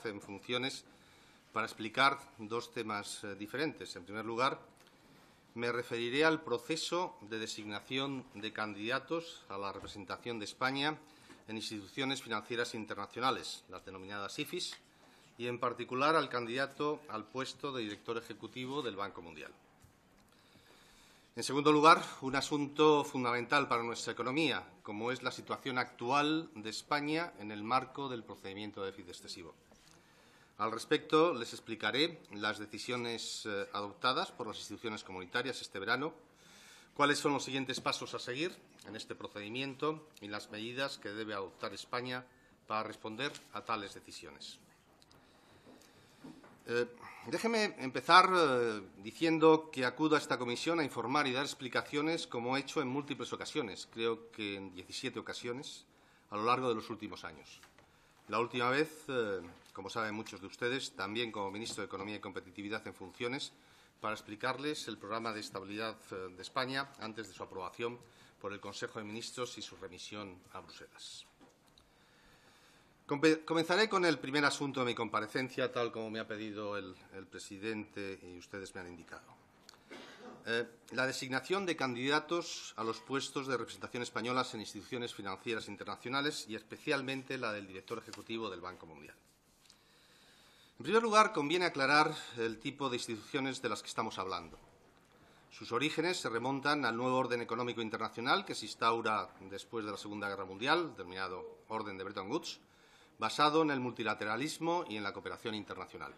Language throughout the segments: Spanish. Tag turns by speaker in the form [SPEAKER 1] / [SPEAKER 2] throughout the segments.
[SPEAKER 1] en funciones para explicar dos temas diferentes. En primer lugar, me referiré al proceso de designación de candidatos a la representación de España en instituciones financieras internacionales, las denominadas IFIs, y en particular al candidato al puesto de director ejecutivo del Banco Mundial. En segundo lugar, un asunto fundamental para nuestra economía, como es la situación actual de España en el marco del procedimiento de déficit excesivo. Al respecto, les explicaré las decisiones adoptadas por las instituciones comunitarias este verano, cuáles son los siguientes pasos a seguir en este procedimiento y las medidas que debe adoptar España para responder a tales decisiones. Déjeme empezar diciendo que acudo a esta comisión a informar y dar explicaciones como he hecho en múltiples ocasiones, creo que en 17 ocasiones, a lo largo de los últimos años. La última vez, como saben muchos de ustedes, también como ministro de Economía y Competitividad en funciones, para explicarles el programa de estabilidad de España antes de su aprobación por el Consejo de Ministros y su remisión a Bruselas. Comenzaré con el primer asunto de mi comparecencia, tal como me ha pedido el presidente y ustedes me han indicado. La designación de candidatos a los puestos de representación españolas en instituciones financieras internacionales y especialmente la del director ejecutivo del Banco Mundial. En primer lugar, conviene aclarar el tipo de instituciones de las que estamos hablando. Sus orígenes se remontan al nuevo orden económico internacional que se instaura después de la Segunda Guerra Mundial, denominado Orden de Bretton Woods, basado en el multilateralismo y en la cooperación internacional.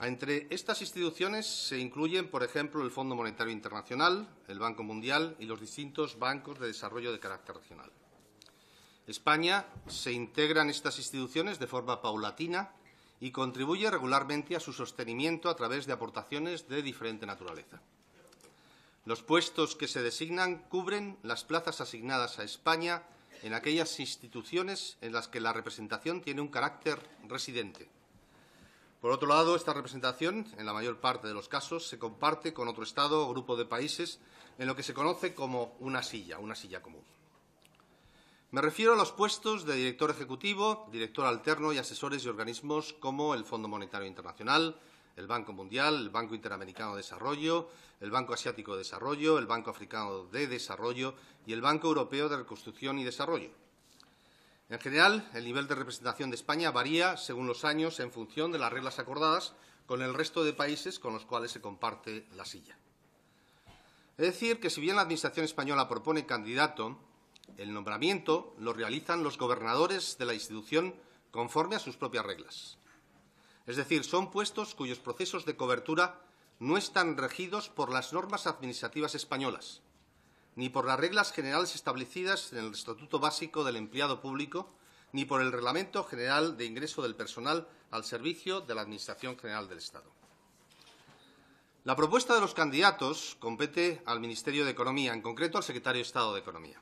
[SPEAKER 1] Entre estas instituciones se incluyen, por ejemplo, el Fondo Monetario Internacional, el Banco Mundial y los distintos bancos de desarrollo de carácter regional. España se integra en estas instituciones de forma paulatina y contribuye regularmente a su sostenimiento a través de aportaciones de diferente naturaleza. Los puestos que se designan cubren las plazas asignadas a España en aquellas instituciones en las que la representación tiene un carácter residente. Por otro lado, esta representación, en la mayor parte de los casos, se comparte con otro Estado o grupo de países en lo que se conoce como una silla común. Me refiero a los puestos de director ejecutivo, director alterno y asesores de organismos como el Fondo Monetario Internacional, el Banco Mundial, el Banco Interamericano de Desarrollo, el Banco Asiático de Desarrollo, el Banco Africano de Desarrollo y el Banco Europeo de Reconstrucción y Desarrollo. En general, el nivel de representación de España varía según los años en función de las reglas acordadas con el resto de países con los cuales se comparte la silla. Es decir, que si bien la Administración española propone candidato, el nombramiento lo realizan los gobernadores de la institución conforme a sus propias reglas. Es decir, son puestos cuyos procesos de cobertura no están regidos por las normas administrativas españolas, ni por las reglas generales establecidas en el Estatuto Básico del Empleado Público, ni por el Reglamento General de Ingreso del Personal al servicio de la Administración General del Estado. La propuesta de los candidatos compete al Ministerio de Economía, en concreto al Secretario de Estado de Economía.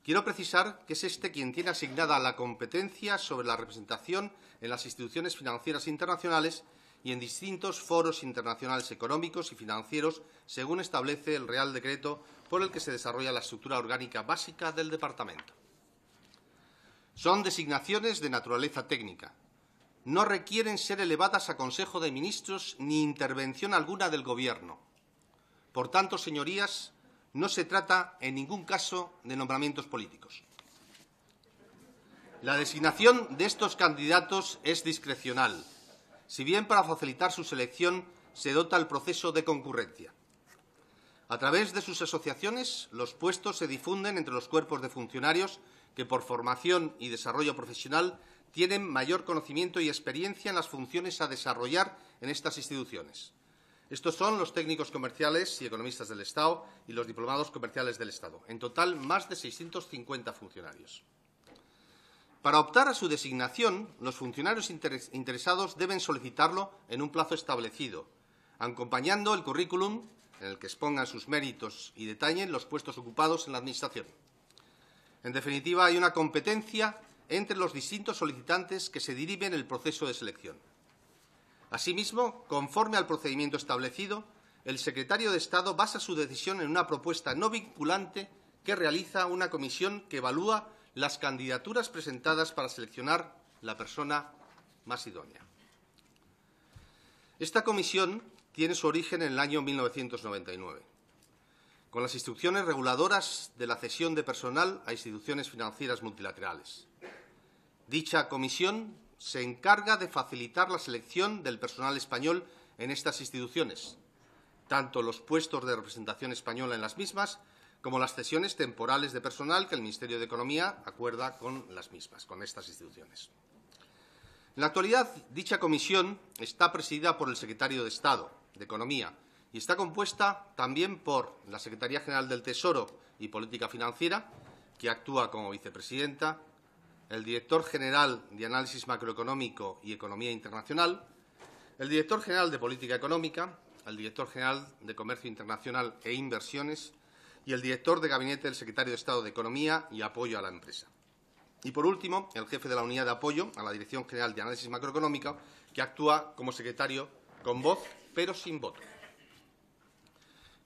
[SPEAKER 1] Quiero precisar que es este quien tiene asignada la competencia sobre la representación en las instituciones financieras internacionales y en distintos foros internacionales económicos y financieros, según establece el Real Decreto por el que se desarrolla la estructura orgánica básica del Departamento. Son designaciones de naturaleza técnica. No requieren ser elevadas a Consejo de Ministros ni intervención alguna del Gobierno. Por tanto, señorías, no se trata en ningún caso de nombramientos políticos. La designación de estos candidatos es discrecional, si bien para facilitar su selección se dota el proceso de concurrencia. A través de sus asociaciones, los puestos se difunden entre los cuerpos de funcionarios que, por formación y desarrollo profesional, tienen mayor conocimiento y experiencia en las funciones a desarrollar en estas instituciones. Estos son los técnicos comerciales y economistas del Estado y los diplomados comerciales del Estado. En total, más de 650 funcionarios. Para optar a su designación, los funcionarios interesados deben solicitarlo en un plazo establecido, acompañando el currículum en el que expongan sus méritos y detallen los puestos ocupados en la Administración. En definitiva, hay una competencia entre los distintos solicitantes que se dirimen el proceso de selección. Asimismo, conforme al procedimiento establecido, el secretario de Estado basa su decisión en una propuesta no vinculante que realiza una comisión que evalúa las candidaturas presentadas para seleccionar la persona más idónea. Esta comisión tiene su origen en el año 1999, con las instrucciones reguladoras de la cesión de personal a instituciones financieras multilaterales. Dicha comisión se encarga de facilitar la selección del personal español en estas instituciones, tanto los puestos de representación española en las mismas como las cesiones temporales de personal que el Ministerio de Economía acuerda con las mismas, con estas instituciones. En la actualidad, dicha comisión está presidida por el Secretario de Estado de Economía y está compuesta también por la Secretaría General del Tesoro y Política Financiera, que actúa como vicepresidenta, el Director General de Análisis Macroeconómico y Economía Internacional, el Director General de Política Económica, el Director General de Comercio Internacional e Inversiones y el Director de Gabinete del Secretario de Estado de Economía y Apoyo a la Empresa. Y, por último, el jefe de la Unidad de Apoyo a la Dirección General de Análisis Macroeconómico, que actúa como secretario con voz, pero sin voto.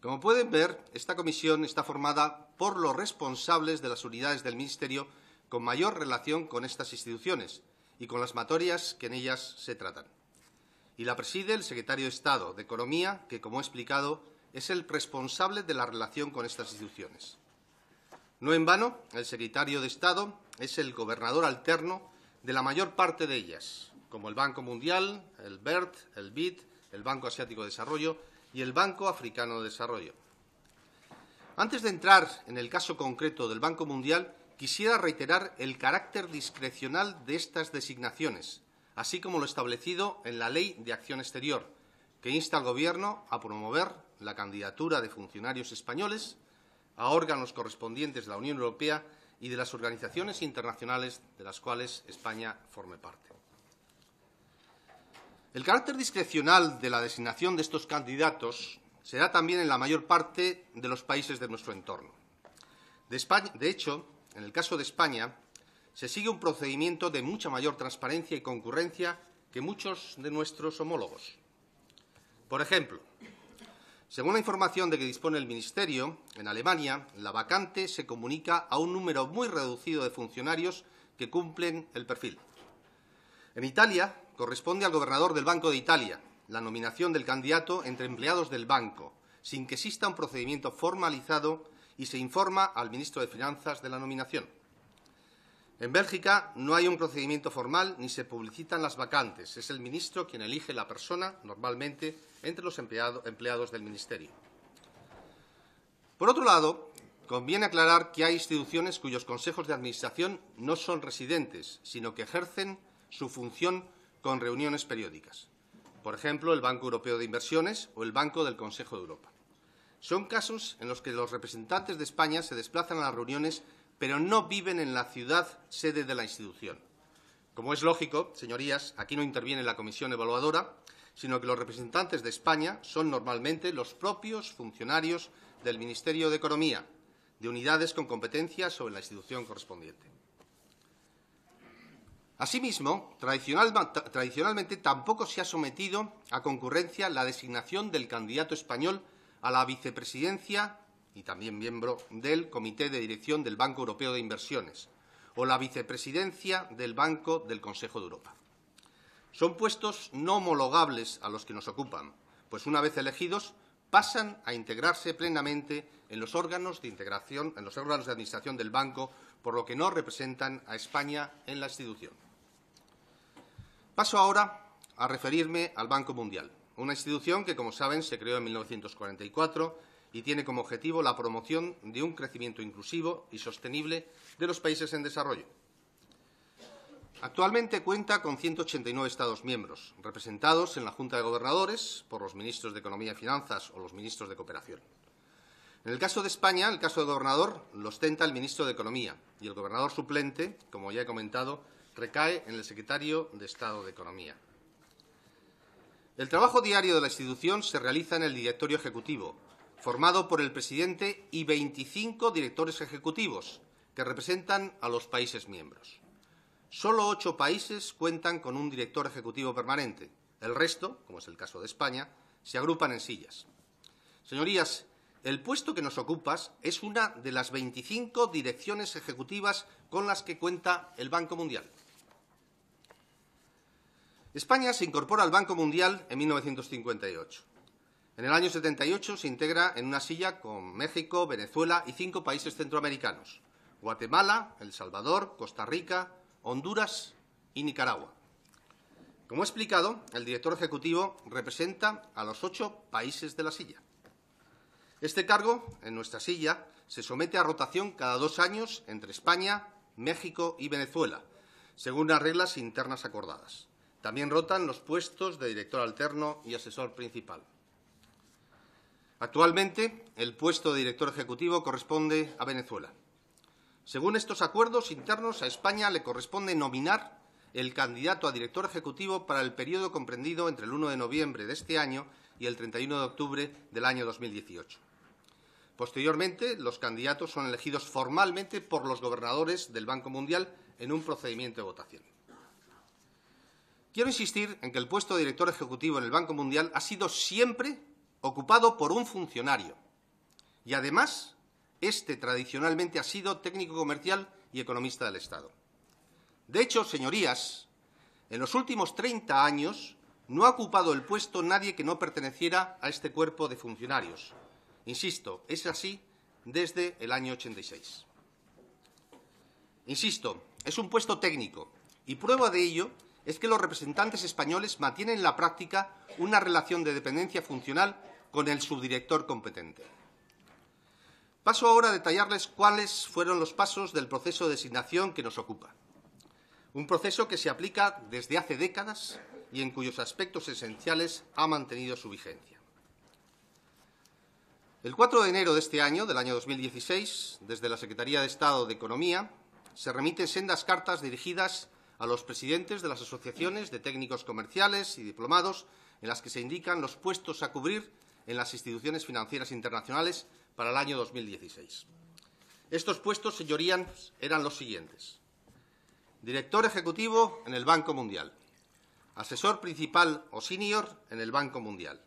[SPEAKER 1] Como pueden ver, esta comisión está formada por los responsables de las unidades del Ministerio con mayor relación con estas instituciones y con las materias que en ellas se tratan. Y la preside el Secretario de Estado de Economía, que, como he explicado, es el responsable de la relación con estas instituciones. No en vano, el Secretario de Estado es el gobernador alterno de la mayor parte de ellas, como el Banco Mundial, el BERD, el BID, el Banco Asiático de Desarrollo y el Banco Africano de Desarrollo. Antes de entrar en el caso concreto del Banco Mundial, quisiera reiterar el carácter discrecional de estas designaciones, así como lo establecido en la Ley de Acción Exterior, que insta al Gobierno a promover la candidatura de funcionarios españoles a órganos correspondientes de la Unión Europea y de las organizaciones internacionales de las cuales España forme parte. El carácter discrecional de la designación de estos candidatos se da también en la mayor parte de los países de nuestro entorno. De hecho, en el caso de España, se sigue un procedimiento de mucha mayor transparencia y concurrencia que muchos de nuestros homólogos. Por ejemplo, según la información de que dispone el Ministerio, en Alemania la vacante se comunica a un número muy reducido de funcionarios que cumplen el perfil. En Italia corresponde al gobernador del Banco de Italia la nominación del candidato entre empleados del banco, sin que exista un procedimiento formalizado, y se informa al ministro de Finanzas de la nominación. En Bélgica no hay un procedimiento formal ni se publicitan las vacantes. Es el ministro quien elige la persona, normalmente entre los empleados del Ministerio. Por otro lado, conviene aclarar que hay instituciones cuyos consejos de administración no son residentes, sino que ejercen su función con reuniones periódicas. Por ejemplo, el Banco Europeo de Inversiones o el Banco del Consejo de Europa. Son casos en los que los representantes de España se desplazan a las reuniones, pero no viven en la ciudad sede de la institución. Como es lógico, señorías, aquí no interviene la comisión evaluadora, sino que los representantes de España son normalmente los propios funcionarios del Ministerio de Economía, de unidades con competencia sobre la institución correspondiente. Asimismo, tradicionalmente tampoco se ha sometido a concurrencia la designación del candidato español a la vicepresidencia y también miembro del Comité de Dirección del Banco Europeo de Inversiones o la vicepresidencia del Banco del Consejo de Europa. Son puestos no homologables a los que nos ocupan, pues una vez elegidos pasan a integrarse plenamente en los órganos de integración, en los órganos de administración del banco, por lo que no representan a España en la institución. Paso ahora a referirme al Banco Mundial, una institución que, como saben, se creó en 1944 y tiene como objetivo la promoción de un crecimiento inclusivo y sostenible de los países en desarrollo. Actualmente cuenta con 189 Estados miembros, representados en la Junta de Gobernadores por los ministros de Economía y Finanzas o los ministros de Cooperación. En el caso de España, el caso de gobernador lo ostenta el ministro de Economía y el gobernador suplente, como ya he comentado, recae en el secretario de Estado de Economía. El trabajo diario de la institución se realiza en el directorio ejecutivo, formado por el presidente y 25 directores ejecutivos, que representan a los países miembros. Solo 8 países cuentan con un director ejecutivo permanente. El resto, como es el caso de España, se agrupan en sillas. Señorías, el puesto que nos ocupa es una de las 25 direcciones ejecutivas con las que cuenta el Banco Mundial. España se incorpora al Banco Mundial en 1958. En el año 78 se integra en una silla con México, Venezuela y 5 países centroamericanos: Guatemala, El Salvador, Costa Rica, Honduras y Nicaragua. Como he explicado, el director ejecutivo representa a los 8 países de la silla. Este cargo, en nuestra silla, se somete a rotación cada 2 años entre España, México y Venezuela, según las reglas internas acordadas. También rotan los puestos de director alterno y asesor principal. Actualmente, el puesto de director ejecutivo corresponde a Venezuela. Según estos acuerdos internos, a España le corresponde nominar el candidato a director ejecutivo para el periodo comprendido entre el 1 de noviembre de este año y el 31 de octubre del año 2018. Posteriormente, los candidatos son elegidos formalmente por los gobernadores del Banco Mundial en un procedimiento de votación. Quiero insistir en que el puesto de director ejecutivo en el Banco Mundial ha sido siempre ocupado por un funcionario y, además, este tradicionalmente ha sido técnico comercial y economista del Estado. De hecho, señorías, en los últimos 30 años no ha ocupado el puesto nadie que no perteneciera a este cuerpo de funcionarios. Insisto, es así desde el año 86. Insisto, es un puesto técnico y prueba de ello es que los representantes españoles mantienen en la práctica una relación de dependencia funcional con el subdirector competente. Paso ahora a detallarles cuáles fueron los pasos del proceso de designación que nos ocupa. Un proceso que se aplica desde hace décadas y en cuyos aspectos esenciales ha mantenido su vigencia. El 4 de enero de este año, del año 2016, desde la Secretaría de Estado de Economía, se remiten sendas cartas dirigidas a los presidentes de las asociaciones de técnicos comerciales y diplomados, en las que se indican los puestos a cubrir en las instituciones financieras internacionales para el año 2016. Estos puestos, señorías, eran los siguientes: director ejecutivo en el Banco Mundial, asesor principal o senior en el Banco Mundial,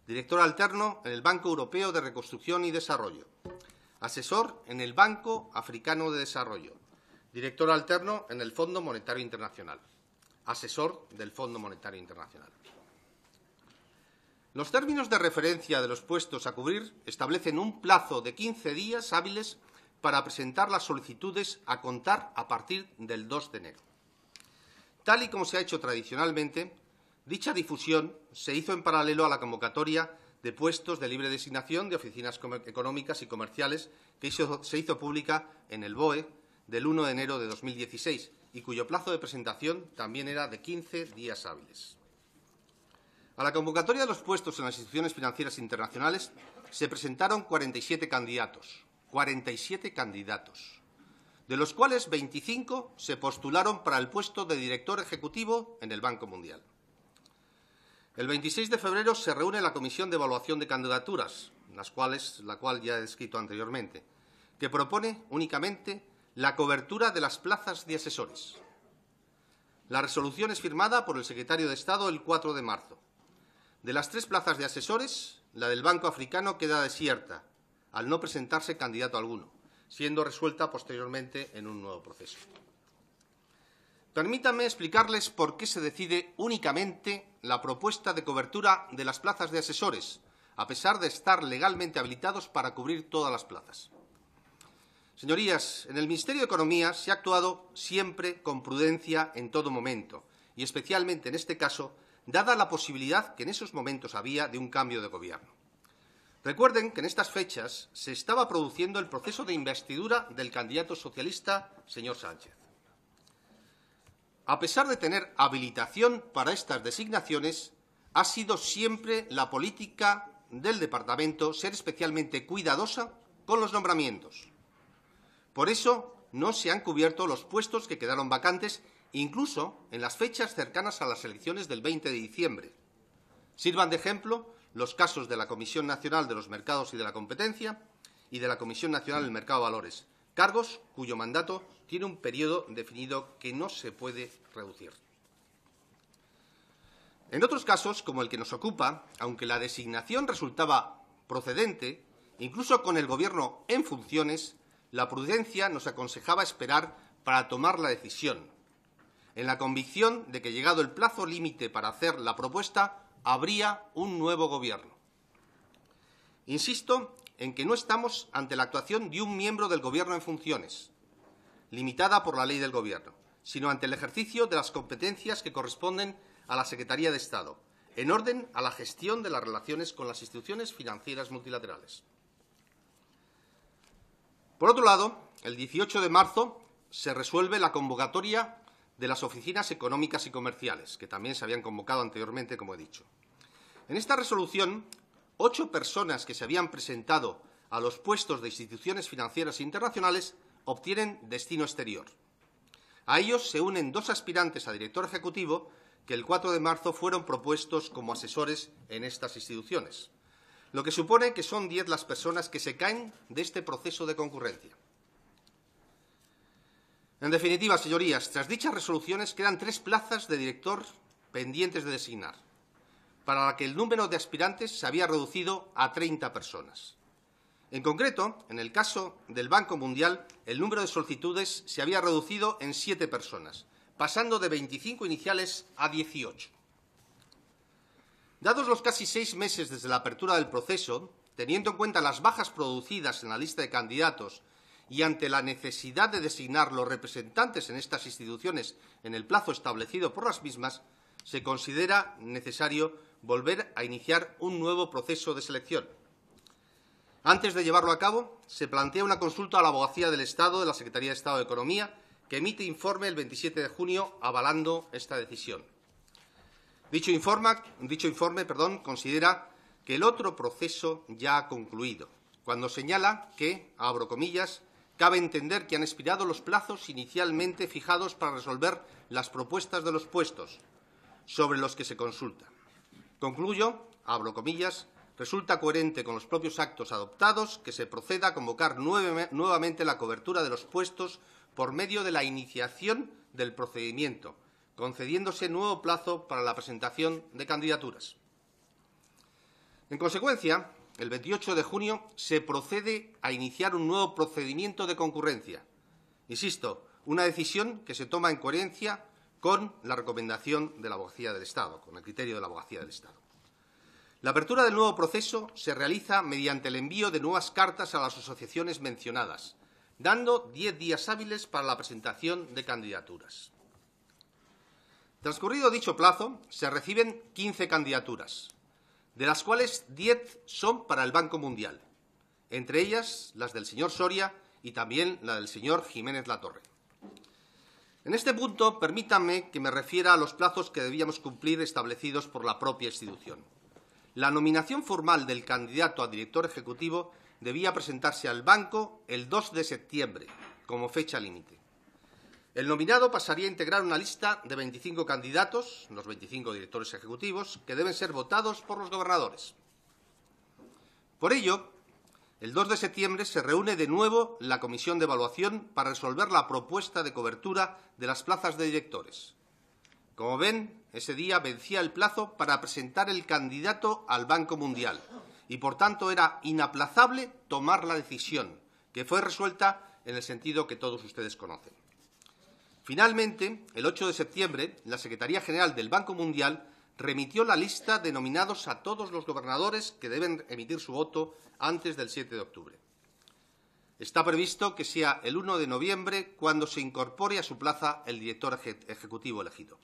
[SPEAKER 1] director alterno en el Banco Europeo de Reconstrucción y Desarrollo, asesor en el Banco Africano de Desarrollo, director alterno en el Fondo Monetario Internacional, asesor del Fondo Monetario Internacional. Los términos de referencia de los puestos a cubrir establecen un plazo de 15 días hábiles para presentar las solicitudes a contar a partir del 2 de enero. Tal y como se ha hecho tradicionalmente, dicha difusión se hizo en paralelo a la convocatoria de puestos de libre designación de oficinas económicas y comerciales que se hizo pública en el BOE del 1 de enero de 2016 y cuyo plazo de presentación también era de 15 días hábiles. A la convocatoria de los puestos en las instituciones financieras internacionales se presentaron 47 candidatos, de los cuales 25 se postularon para el puesto de director ejecutivo en el Banco Mundial. El 26 de febrero se reúne la Comisión de Evaluación de Candidaturas, la cual ya he descrito anteriormente, que propone únicamente la cobertura de las plazas de asesores. La resolución es firmada por el secretario de Estado el 4 de marzo. De las 3 plazas de asesores, la del Banco Africano queda desierta, al no presentarse candidato alguno, siendo resuelta posteriormente en un nuevo proceso. Permítanme explicarles por qué se decide únicamente la propuesta de cobertura de las plazas de asesores, a pesar de estar legalmente habilitados para cubrir todas las plazas. Señorías, en el Ministerio de Economía se ha actuado siempre con prudencia en todo momento, y especialmente en este caso, dada la posibilidad que en esos momentos había de un cambio de gobierno. Recuerden que en estas fechas se estaba produciendo el proceso de investidura del candidato socialista, señor Sánchez. A pesar de tener habilitación para estas designaciones, ha sido siempre la política del Departamento ser especialmente cuidadosa con los nombramientos. Por eso no se han cubierto los puestos que quedaron vacantes, incluso en las fechas cercanas a las elecciones del 20 de diciembre. Sirvan de ejemplo los casos de la Comisión Nacional de los Mercados y de la Competencia y de la Comisión Nacional del Mercado de Valores, cargos cuyo mandato tiene un periodo definido que no se puede reducir. En otros casos, como el que nos ocupa, aunque la designación resultaba procedente, incluso con el Gobierno en funciones, la prudencia nos aconsejaba esperar para tomar la decisión. en la convicción de que, llegado el plazo límite para hacer la propuesta, habría un nuevo Gobierno. Insisto en que no estamos ante la actuación de un miembro del Gobierno en funciones, limitada por la ley del Gobierno, sino ante el ejercicio de las competencias que corresponden a la Secretaría de Estado, en orden a la gestión de las relaciones con las instituciones financieras multilaterales. Por otro lado, el 18 de marzo se resuelve la convocatoria de las oficinas económicas y comerciales, que también se habían convocado anteriormente, como he dicho. En esta resolución, 8 personas que se habían presentado a los puestos de instituciones financieras internacionales obtienen destino exterior. A ellos se unen 2 aspirantes a director ejecutivo que el 4 de marzo fueron propuestos como asesores en estas instituciones, lo que supone que son 10 las personas que se caen de este proceso de concurrencia. En definitiva, señorías, tras dichas resoluciones quedan 3 plazas de director pendientes de designar, para la que el número de aspirantes se había reducido a 30 personas. En concreto, en el caso del Banco Mundial, el número de solicitudes se había reducido en 7 personas, pasando de 25 iniciales a 18. Dados los casi 6 meses desde la apertura del proceso, teniendo en cuenta las bajas producidas en la lista de candidatos y ante la necesidad de designar los representantes en estas instituciones en el plazo establecido por las mismas, se considera necesario volver a iniciar un nuevo proceso de selección. Antes de llevarlo a cabo, se plantea una consulta a la Abogacía del Estado de la Secretaría de Estado de Economía, que emite informe el 27 de junio avalando esta decisión. Dicho informe considera que el otro proceso ya ha concluido, cuando señala que, abro comillas, cabe entender que han expirado los plazos inicialmente fijados para resolver las propuestas de los puestos sobre los que se consulta. Concluyo, abro comillas, resulta coherente con los propios actos adoptados que se proceda a convocar nuevamente la cobertura de los puestos por medio de la iniciación del procedimiento, concediéndose nuevo plazo para la presentación de candidaturas. En consecuencia, el 28 de junio se procede a iniciar un nuevo procedimiento de concurrencia. Insisto, una decisión que se toma en coherencia con la recomendación de la Abogacía del Estado, con el criterio de la Abogacía del Estado. La apertura del nuevo proceso se realiza mediante el envío de nuevas cartas a las asociaciones mencionadas, dando 10 días hábiles para la presentación de candidaturas. Transcurrido dicho plazo, se reciben 15 candidaturas, de las cuales 10 son para el Banco Mundial, entre ellas las del señor Soria y también la del señor Jiménez Latorre. En este punto, permítanme que me refiera a los plazos que debíamos cumplir establecidos por la propia institución. La nominación formal del candidato a director ejecutivo debía presentarse al banco el 2 de septiembre, como fecha límite. El nominado pasaría a integrar una lista de 25 candidatos, los 25 directores ejecutivos, que deben ser votados por los gobernadores. Por ello, el 2 de septiembre se reúne de nuevo la comisión de evaluación para resolver la propuesta de cobertura de las plazas de directores. Como ven, ese día vencía el plazo para presentar el candidato al Banco Mundial y, por tanto, era inaplazable tomar la decisión, que fue resuelta en el sentido que todos ustedes conocen. Finalmente, el 8 de septiembre, la Secretaría General del Banco Mundial remitió la lista de nominados a todos los gobernadores que deben emitir su voto antes del 7 de octubre. Está previsto que sea el 1 de noviembre cuando se incorpore a su plaza el director ejecutivo elegido.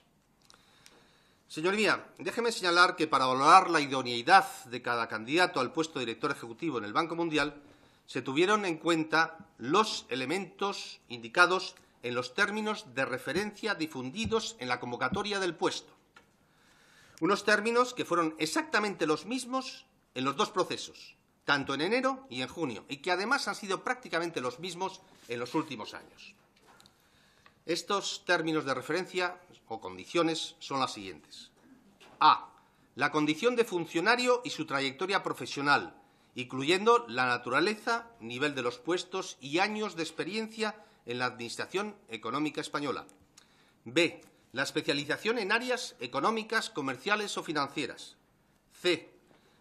[SPEAKER 1] Señoría, déjeme señalar que para valorar la idoneidad de cada candidato al puesto de director ejecutivo en el Banco Mundial se tuvieron en cuenta los elementos indicados en los términos de referencia difundidos en la convocatoria del puesto. Unos términos que fueron exactamente los mismos en los 2 procesos, tanto en enero y en junio, y que además han sido prácticamente los mismos en los últimos años. Estos términos de referencia o condiciones son las siguientes. A. La condición de funcionario y su trayectoria profesional, incluyendo la naturaleza, nivel de los puestos y años de experiencia en la Administración Económica Española. B. La especialización en áreas económicas, comerciales o financieras. C.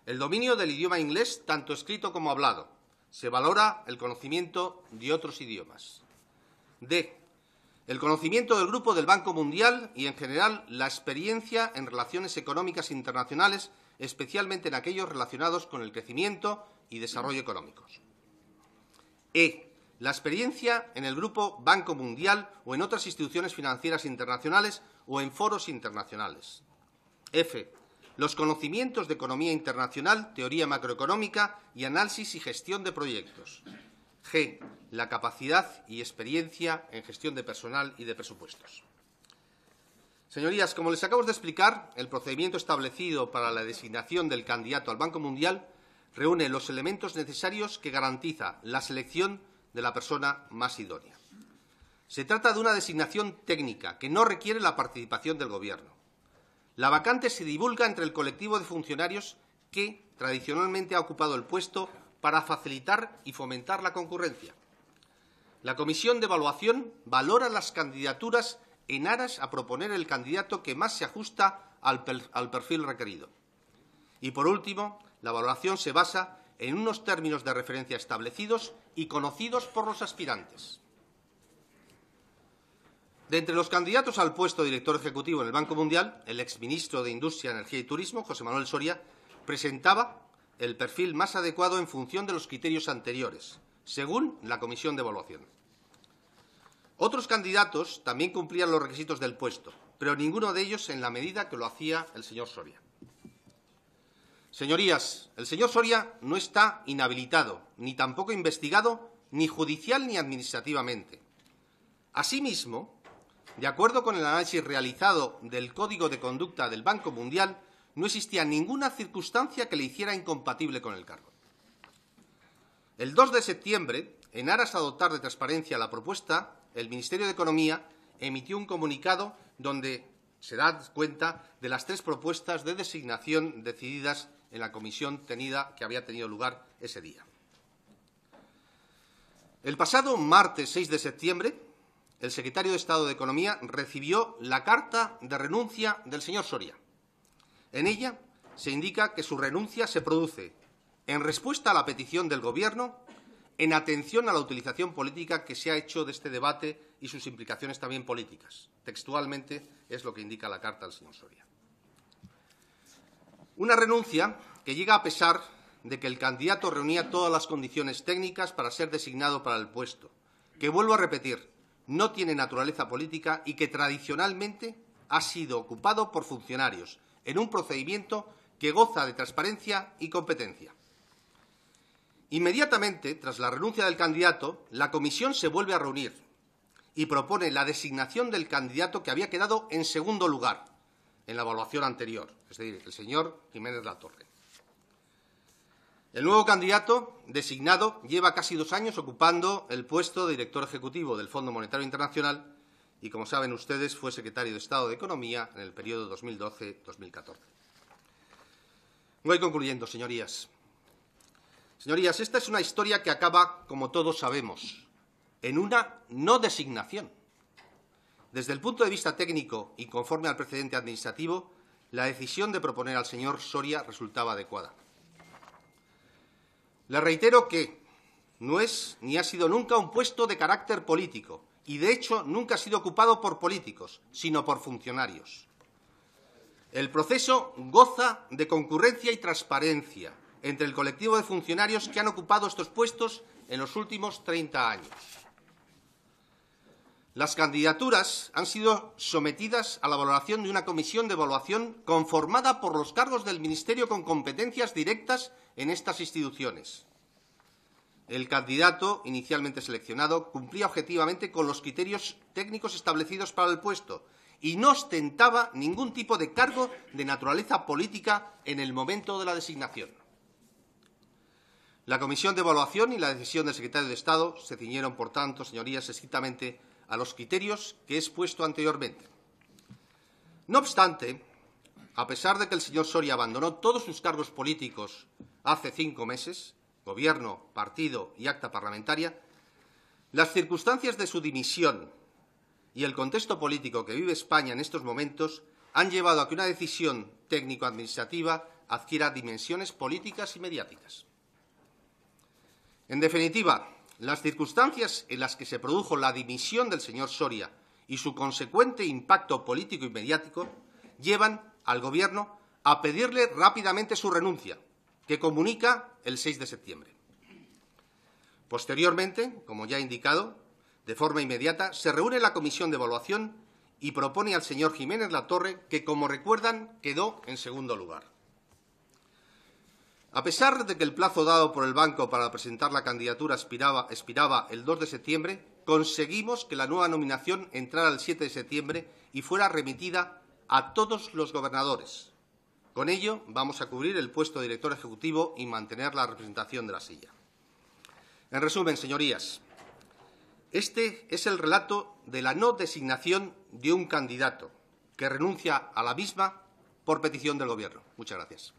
[SPEAKER 1] El dominio del idioma inglés, tanto escrito como hablado. Se valora el conocimiento de otros idiomas. D. el conocimiento del Grupo del Banco Mundial y, en general, la experiencia en relaciones económicas internacionales, especialmente en aquellos relacionados con el crecimiento y desarrollo económicos. E. La experiencia en el Grupo Banco Mundial o en otras instituciones financieras internacionales o en foros internacionales. F. Los conocimientos de economía internacional, teoría macroeconómica y análisis y gestión de proyectos. G. La capacidad y experiencia en gestión de personal y de presupuestos. Señorías, como les acabo de explicar, el procedimiento establecido para la designación del candidato al Banco Mundial reúne los elementos necesarios que garantiza la selección de la persona más idónea. Se trata de una designación técnica que no requiere la participación del Gobierno. La vacante se divulga entre el colectivo de funcionarios que tradicionalmente ha ocupado el puesto para facilitar y fomentar la concurrencia. La Comisión de Evaluación valora las candidaturas en aras a proponer el candidato que más se ajusta al perfil requerido. Y, por último, la valoración se basa en unos términos de referencia establecidos y conocidos por los aspirantes. De entre los candidatos al puesto de director ejecutivo en el Banco Mundial, el exministro de Industria, Energía y Turismo, José Manuel Soria, presentaba el perfil más adecuado en función de los criterios anteriores, según la Comisión de Evaluación. Otros candidatos también cumplían los requisitos del puesto, pero ninguno de ellos en la medida que lo hacía el señor Soria. Señorías, el señor Soria no está inhabilitado, ni tampoco investigado, ni judicial ni administrativamente. Asimismo, de acuerdo con el análisis realizado del Código de Conducta del Banco Mundial, no existía ninguna circunstancia que le hiciera incompatible con el cargo. El 2 de septiembre, en aras a dotar de transparencia la propuesta, el Ministerio de Economía emitió un comunicado donde se da cuenta de las 3 propuestas de designación decididas en la comisión que había tenido lugar ese día. El pasado martes 6 de septiembre, el secretario de Estado de Economía recibió la carta de renuncia del señor Soria. En ella se indica que su renuncia se produce en respuesta a la petición del Gobierno, en atención a la utilización política que se ha hecho de este debate y sus implicaciones también políticas. Textualmente es lo que indica la carta del señor Soria. Una renuncia que llega a pesar de que el candidato reunía todas las condiciones técnicas para ser designado para el puesto, que, vuelvo a repetir, no tiene naturaleza política y que tradicionalmente ha sido ocupado por funcionarios en un procedimiento que goza de transparencia y competencia. Inmediatamente, tras la renuncia del candidato, la comisión se vuelve a reunir y propone la designación del candidato que había quedado en segundo lugar en la evaluación anterior, es decir, el señor Jiménez Latorre. El nuevo candidato designado lleva casi 2 años ocupando el puesto de director ejecutivo del Fondo Monetario Internacional y, como saben ustedes, fue secretario de Estado de Economía en el periodo 2012-2014. Voy concluyendo, señorías. Señorías, esta es una historia que acaba, como todos sabemos, en una no designación. Desde el punto de vista técnico y conforme al precedente administrativo, la decisión de proponer al señor Soria resultaba adecuada. Le reitero que no es ni ha sido nunca un puesto de carácter político y, de hecho, nunca ha sido ocupado por políticos, sino por funcionarios. El proceso goza de concurrencia y transparencia entre el colectivo de funcionarios que han ocupado estos puestos en los últimos 30 años. Las candidaturas han sido sometidas a la valoración de una comisión de evaluación conformada por los cargos del Ministerio con competencias directas en estas instituciones. El candidato inicialmente seleccionado cumplía objetivamente con los criterios técnicos establecidos para el puesto y no ostentaba ningún tipo de cargo de naturaleza política en el momento de la designación. La comisión de evaluación y la decisión del secretario de Estado se ciñeron, por tanto, señorías, estrictamente a los criterios que he expuesto anteriormente. No obstante, a pesar de que el señor Soria abandonó todos sus cargos políticos hace 5 meses, gobierno, partido y acta parlamentaria, las circunstancias de su dimisión y el contexto político que vive España en estos momentos han llevado a que una decisión técnico-administrativa adquiera dimensiones políticas y mediáticas. En definitiva, las circunstancias en las que se produjo la dimisión del señor Soria y su consecuente impacto político y mediático llevan al Gobierno a pedirle rápidamente su renuncia, que comunica el 6 de septiembre. Posteriormente, como ya he indicado, de forma inmediata, se reúne la Comisión de Evaluación y propone al señor Jiménez Latorre, que, como recuerdan, quedó en segundo lugar. A pesar de que el plazo dado por el banco para presentar la candidatura expiraba el 2 de septiembre, conseguimos que la nueva nominación entrara el 7 de septiembre y fuera remitida a todos los gobernadores. Con ello, vamos a cubrir el puesto de director ejecutivo y mantener la representación de la silla. En resumen, señorías, este es el relato de la no designación de un candidato que renuncia a la misma por petición del Gobierno. Muchas gracias.